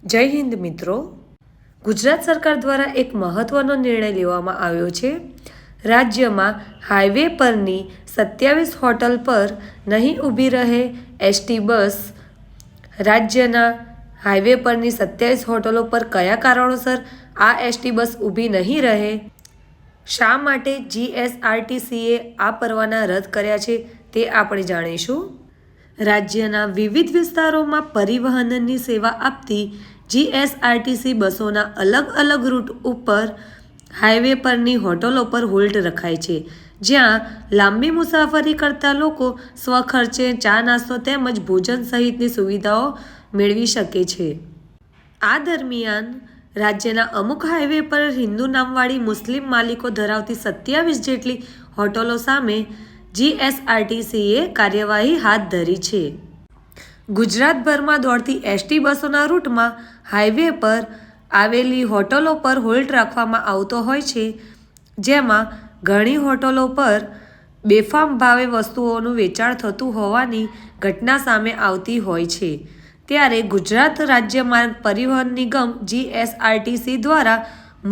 જય હિન્દ મિત્રો। ગુજરાત સરકાર દ્વારા એક મહત્વનો નિર્ણય લેવામાં આવ્યો છે। રાજ્યમાં હાઈવે પરની 27 હોટલ પર નહીં ઊભી રહે એસટી બસ। રાજ્યના હાઈવે પરની 27 હોટલો પર કયા કારણોસર આ એસટી બસ ઊભી નહીં રહે, શા માટે જીએસઆરટીસીએ આ પરવાના રદ કર્યા છે તે આપણે જાણીશું। રાજ્યના વિવિધ વિસ્તારોમાં પરિવહનની સેવા આપતી જીએસઆરટીસી બસોના અલગ અલગ રૂટ ઉપર હાઈવે પરની હોટલો પર હોલ્ટ રખાય છે, જ્યાં લાંબી મુસાફરી કરતા લોકો સ્વખર્ચે ચા નાસ્તો તેમજ ભોજન સહિતની સુવિધાઓ મેળવી શકે છે। આ દરમિયાન રાજ્યના અમુક હાઈવે પર હિન્દુ નામવાળી મુસ્લિમ માલિકો ધરાવતી 27 જેટલી હોટલો સામે જીએસઆરટીસીએ કાર્યવાહી હાથ ધરી છે। ગુજરાતભરમાં દોડતી એસટી બસોના રૂટમાં હાઈવે પર આવેલી હોટલો પર હોલ્ટ રાખવામાં આવતો હોય છે, જેમાં ઘણી હોટલો પર બેફામ ભાવે વસ્તુઓનું વેચાણ થતું હોવાની ઘટના સામે આવતી હોય છે। ત્યારે ગુજરાત રાજ્ય માર્ગ પરિવહન નિગમ જીએસઆરટીસી દ્વારા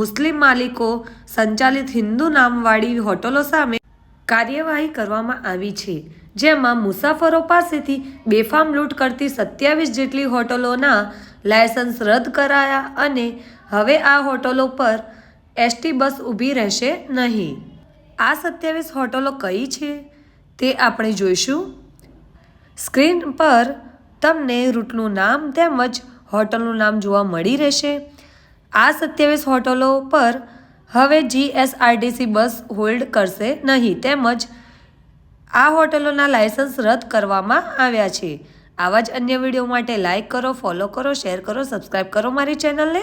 મુસ્લિમ માલિકો સંચાલિત હિન્દુ નામવાળી હોટલો સામે કાર્યવાહી કરવામાં આવી છે, જેમાં મુસાફરો પાસેથી બેફામ લૂંટ કરતી 27 જેટલી હોટલોના લાયસન્સ રદ કરાયા અને હવે આ હોટલો પર એસટી બસ ઊભી રહેશે નહીં। આ 27 હોટલો કઈ છે તે આપણે જોઈશું। સ્ક્રીન પર તમને રૂટનું નામ તેમજ હોટલનું નામ જોવા મળી રહેશે। આ 27 હોટલો પર હવે જીએસઆરટીસી બસ હોલ્ડ કરશે નહીં તેમજ આ હોટલોના લાયસન્સ રદ કરવામાં આવ્યા છે। આવા જ અન્ય વિડીયો માટે લાઇક કરો, ફોલો કરો, શેર કરો, સબસ્ક્રાઈબ કરો મારી ચેનલને।